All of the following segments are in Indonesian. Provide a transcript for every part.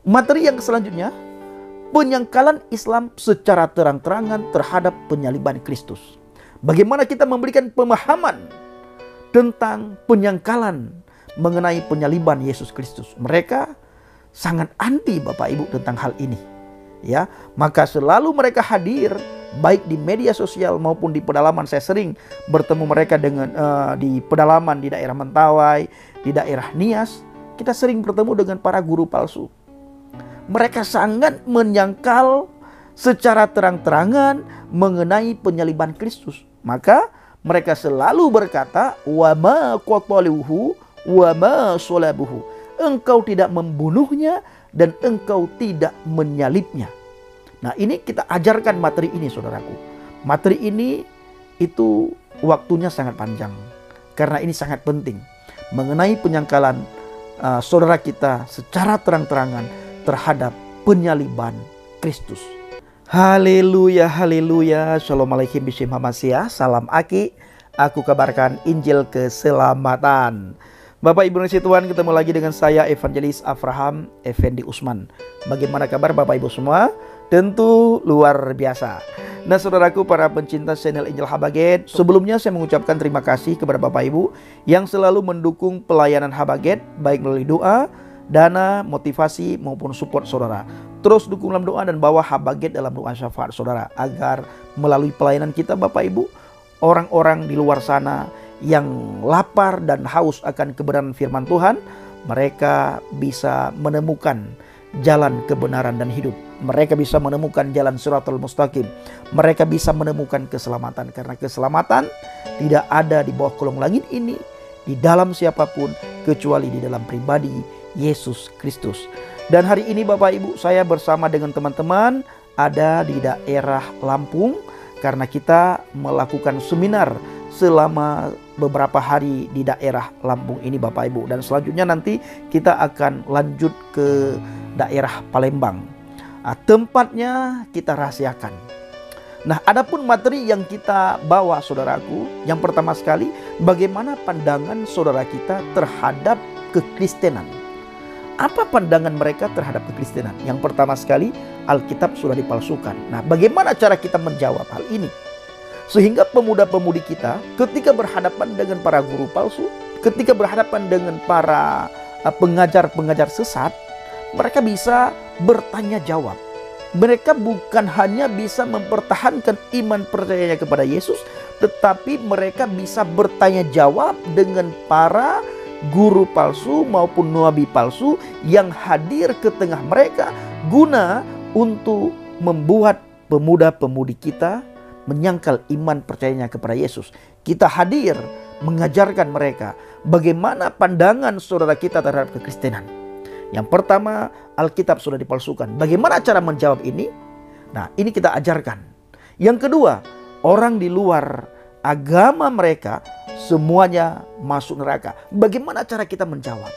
Materi yang selanjutnya, penyangkalan Islam secara terang-terangan terhadap penyaliban Kristus. Bagaimana kita memberikan pemahaman tentang penyangkalan mengenai penyaliban Yesus Kristus. Mereka sangat anti Bapak Ibu tentang hal ini. Ya, maka selalu mereka hadir baik di media sosial maupun di pedalaman. Saya sering bertemu mereka dengan di pedalaman di daerah Mentawai, di daerah Nias. Kita sering bertemu dengan para guru palsu. Mereka sangat menyangkal secara terang-terangan mengenai penyaliban Kristus. Maka mereka selalu berkata, wa ma qataluhu wa ma salabuhu. Engkau tidak membunuhnya dan engkau tidak menyalibnya. Nah, ini kita ajarkan materi ini, saudaraku. Materi ini itu waktunya sangat panjang. Karena ini sangat penting. Mengenai penyangkalan saudara kita secara terang-terangan terhadap penyaliban Kristus. Haleluya, haleluya. Shalom alaikum bishim hamasia. Salam Aki. Aku kabarkan Injil keselamatan. Bapak Ibu Nasi Tuhan, ketemu lagi dengan saya Evangelis Avraham Effendi Usman. Bagaimana kabar Bapak Ibu semua? Tentu luar biasa. Nah, saudaraku para pencinta channel Injil Habaget, sebelumnya saya mengucapkan terima kasih kepada Bapak Ibu yang selalu mendukung pelayanan Habaget, baik melalui doa, dana, motivasi maupun support saudara. Terus dukung dalam doa dan bawa Habaget dalam doa syafaat saudara, agar melalui pelayanan kita Bapak Ibu, orang-orang di luar sana yang lapar dan haus akan kebenaran firman Tuhan, mereka bisa menemukan jalan kebenaran dan hidup. Mereka bisa menemukan jalan Shiratal Mustaqim. Mereka bisa menemukan keselamatan, karena keselamatan tidak ada di bawah kolong langit ini, di dalam siapapun, kecuali di dalam pribadi Yesus Kristus. Dan hari ini Bapak Ibu, saya bersama dengan teman-teman ada di daerah Lampung, karena kita melakukan seminar selama beberapa hari di daerah Lampung ini Bapak Ibu. Dan selanjutnya nanti kita akan lanjut ke daerah Palembang. Tempatnya kita rahasiakan. Nah, adapun materi yang kita bawa saudaraku, yang pertama sekali, bagaimana pandangan saudara kita terhadap kekristenan. Apa pandangan mereka terhadap kekristenan? Yang pertama sekali, Alkitab sudah dipalsukan. Nah, bagaimana cara kita menjawab hal ini? Sehingga pemuda-pemudi kita ketika berhadapan dengan para guru palsu, ketika berhadapan dengan para pengajar-pengajar sesat, mereka bisa bertanya jawab. Mereka bukan hanya bisa mempertahankan iman percayanya kepada Yesus, tetapi mereka bisa bertanya jawab dengan para guru palsu maupun nabi palsu yang hadir ke tengah mereka guna untuk membuat pemuda-pemudi kita menyangkal iman percayanya kepada Yesus. Kita hadir mengajarkan mereka bagaimana pandangan saudara kita terhadap kekristenan. Yang pertama, Alkitab sudah dipalsukan. Bagaimana cara menjawab ini? Nah, ini kita ajarkan. Yang kedua, orang di luar agama mereka semuanya masuk neraka. Bagaimana cara kita menjawab?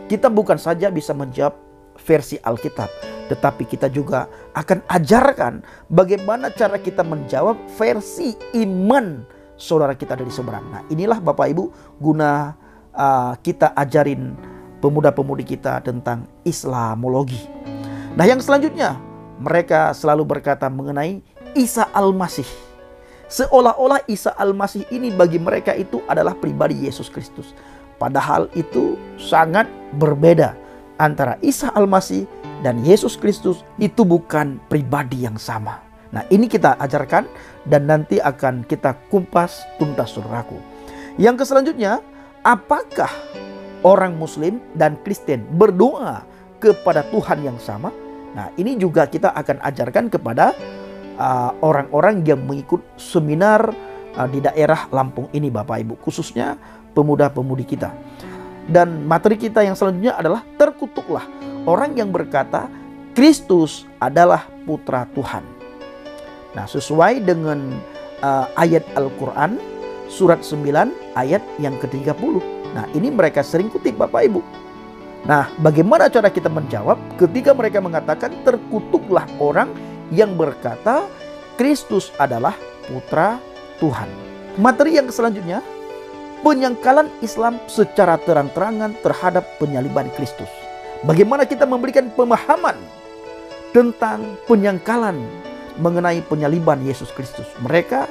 Kita bukan saja bisa menjawab versi Alkitab, tetapi kita juga akan ajarkan bagaimana cara kita menjawab versi iman saudara kita dari seberang. Nah, inilah Bapak Ibu guna kita ajarin pemuda-pemudi kita tentang Islamologi. Nah, yang selanjutnya, mereka selalu berkata mengenai Isa Al-Masih. Seolah-olah Isa Al-Masih ini bagi mereka itu adalah pribadi Yesus Kristus. Padahal itu sangat berbeda. Antara Isa Al-Masih dan Yesus Kristus itu bukan pribadi yang sama. Nah, ini kita ajarkan dan nanti akan kita kumpas tuntas saudaraku. Yang selanjutnya, apakah orang Muslim dan Kristen berdoa kepada Tuhan yang sama? Nah, ini juga kita akan ajarkan kepada orang-orang yang mengikut seminar di daerah Lampung ini Bapak Ibu, khususnya pemuda-pemudi kita. Dan materi kita yang selanjutnya adalah terkutuklah orang yang berkata Kristus adalah putra Tuhan. Nah, sesuai dengan ayat Al-Quran surat 9 ayat yang ke-30. Nah, ini mereka sering kutip Bapak Ibu. Nah, bagaimana cara kita menjawab ketika mereka mengatakan terkutuklah orang yang berkata Kristus adalah putra Tuhan. Materi yang selanjutnya, penyangkalan Islam secara terang-terangan terhadap penyaliban Kristus. Bagaimana kita memberikan pemahaman tentang penyangkalan mengenai penyaliban Yesus Kristus. Mereka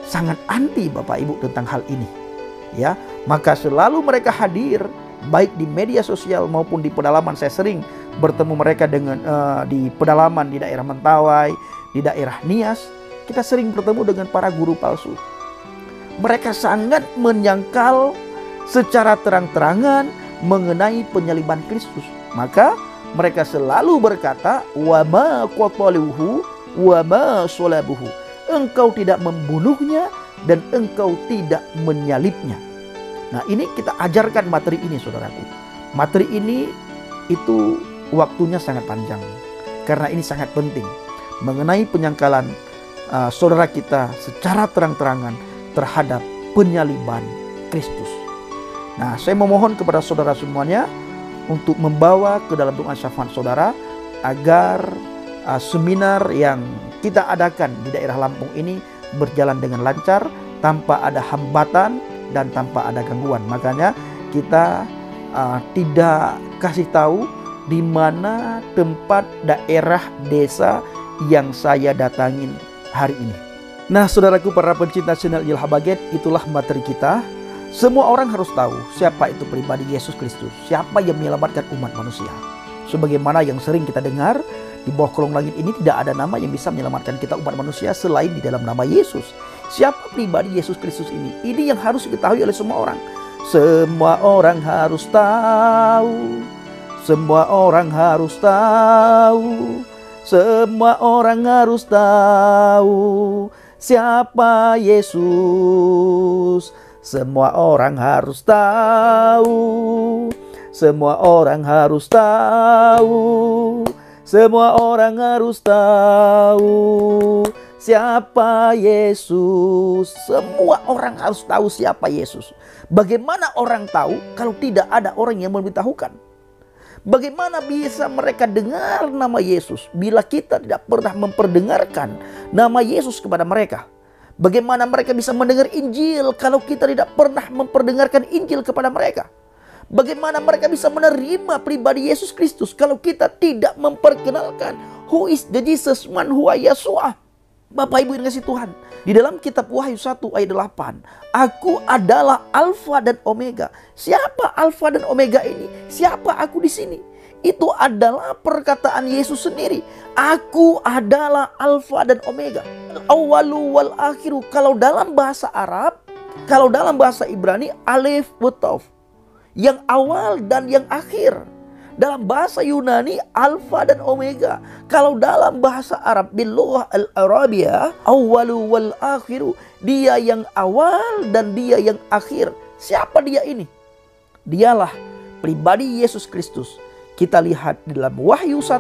sangat anti Bapak Ibu tentang hal ini. Ya, maka selalu mereka hadir baik di media sosial maupun di pedalaman. Saya sering bertemu mereka dengan di pedalaman di daerah Mentawai, di daerah Nias. Kita sering bertemu dengan para guru palsu. Mereka sangat menyangkal secara terang-terangan mengenai penyaliban Kristus. Maka mereka selalu berkata, wa ma qataluhu wa ma salabuhu. Engkau tidak membunuhnya dan engkau tidak menyalibnya. Nah, ini kita ajarkan materi ini, saudaraku. Materi ini itu waktunya sangat panjang, karena ini sangat penting mengenai penyangkalan saudara kita secara terang-terangan terhadap penyaliban Kristus. Nah, saya memohon kepada saudara semuanya untuk membawa ke dalam doa syafaat saudara agar seminar yang kita adakan di daerah Lampung ini berjalan dengan lancar, tanpa ada hambatan dan tanpa ada gangguan. Makanya kita tidak kasih tahu di mana tempat daerah desa yang saya datangin hari ini. Nah, saudaraku para pencinta channel Injil Habaget, itulah materi kita. Semua orang harus tahu siapa itu pribadi Yesus Kristus, siapa yang menyelamatkan umat manusia. Sebagaimana yang sering kita dengar, di bawah kolong langit ini tidak ada nama yang bisa menyelamatkan kita umat manusia selain di dalam nama Yesus. Siapa pribadi Yesus Kristus ini? Ini yang harus diketahui oleh semua orang. Semua orang harus tahu. Semua orang harus tahu. Semua orang harus tahu siapa Yesus. Semua orang harus tahu. Semua orang harus tahu. Semua orang harus tahu siapa Yesus. Semua orang harus tahu siapa Yesus. Bagaimana orang tahu kalau tidak ada orang yang memberitahukan? Bagaimana bisa mereka dengar nama Yesus bila kita tidak pernah memperdengarkan nama Yesus kepada mereka? Bagaimana mereka bisa mendengar Injil kalau kita tidak pernah memperdengarkan Injil kepada mereka? Bagaimana mereka bisa menerima pribadi Yesus Kristus kalau kita tidak memperkenalkan who is the Jesus man who I Yeshua? Bapak Ibu yang kasih Tuhan, di dalam kitab Wahyu 1 ayat 8, aku adalah Alfa dan Omega. Siapa Alfa dan Omega ini? Siapa aku di sini? Itu adalah perkataan Yesus sendiri. Aku adalah Alfa dan Omega. Awalu wal akhiru. Kalau dalam bahasa Arab, kalau dalam bahasa Ibrani, Alef Wetauf. Yang awal dan yang akhir. Dalam bahasa Yunani, Alfa dan Omega. Kalau dalam bahasa Arab, Bilughah al-Arabiyah, Awalu wal akhiru. Dia yang awal dan dia yang akhir. Siapa dia ini? Dialah pribadi Yesus Kristus. Kita lihat di dalam Wahyu 1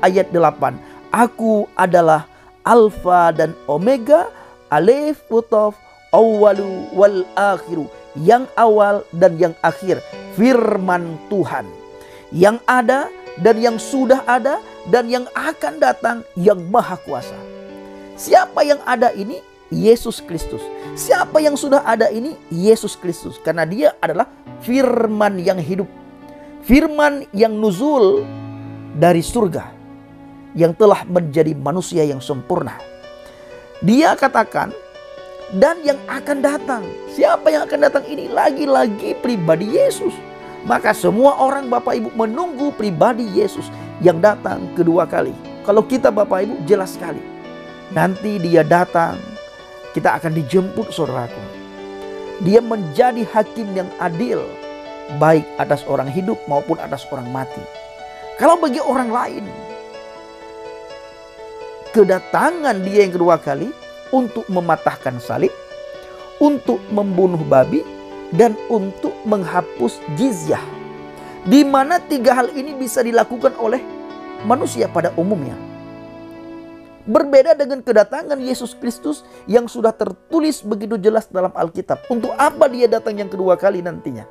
ayat 8. Aku adalah Alfa dan Omega, Alef Wetauf, Awalu wal akhiru. Yang awal dan yang akhir. Firman Tuhan. Yang ada dan yang sudah ada dan yang akan datang, yang maha kuasa. Siapa yang ada ini? Yesus Kristus. Siapa yang sudah ada ini? Yesus Kristus. Karena dia adalah firman yang hidup. Firman yang nuzul dari surga, yang telah menjadi manusia yang sempurna. Dia katakan, dan yang akan datang. Siapa yang akan datang ini? Lagi-lagi pribadi Yesus. Maka semua orang Bapak Ibu menunggu pribadi Yesus yang datang kedua kali. Kalau kita Bapak Ibu jelas sekali, nanti dia datang, kita akan dijemput saudaraku. Dia menjadi hakim yang adil, baik atas orang hidup maupun atas orang mati. Kalau bagi orang lain, kedatangan dia yang kedua kali untuk mematahkan salib, untuk membunuh babi, dan untuk menghapus jizyah. Di mana tiga hal ini bisa dilakukan oleh manusia pada umumnya. Berbeda dengan kedatangan Yesus Kristus yang sudah tertulis begitu jelas dalam Alkitab. Untuk apa dia datang yang kedua kali nantinya?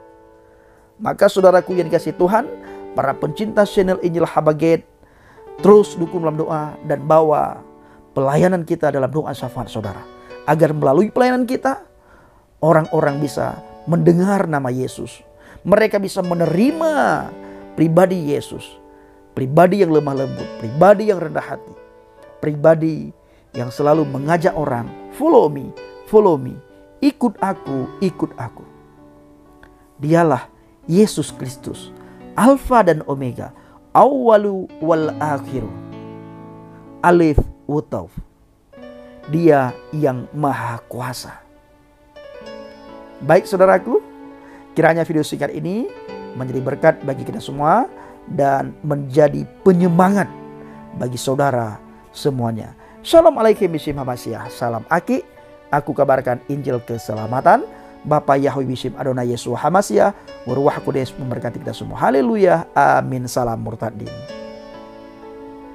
Maka saudaraku yang dikasihi Tuhan, para pencinta channel Injil Habaget, terus dukung dalam doa dan bawa pelayanan kita dalam doa syafaat saudara. Agar melalui pelayanan kita, orang-orang bisa mendengar nama Yesus. Mereka bisa menerima pribadi Yesus. Pribadi yang lemah lembut, pribadi yang rendah hati, pribadi yang selalu mengajak orang, follow me, ikut aku, ikut aku. Dialah Yesus Kristus, Alfa dan Omega, Awalu wal Akhiru, Alif wa Tauf. Dia yang maha kuasa. Baik saudaraku, kiranya video singkat ini menjadi berkat bagi kita semua dan menjadi penyemangat bagi saudara semuanya. Shalom alaikum bisim hamasyah. Salam aki. Aku kabarkan Injil keselamatan. Bapa Yahweh bisim Adonai Yesus hamasyah. Waruah Kudus memberkati kita semua. Haleluya. Amin. Salam murtadin.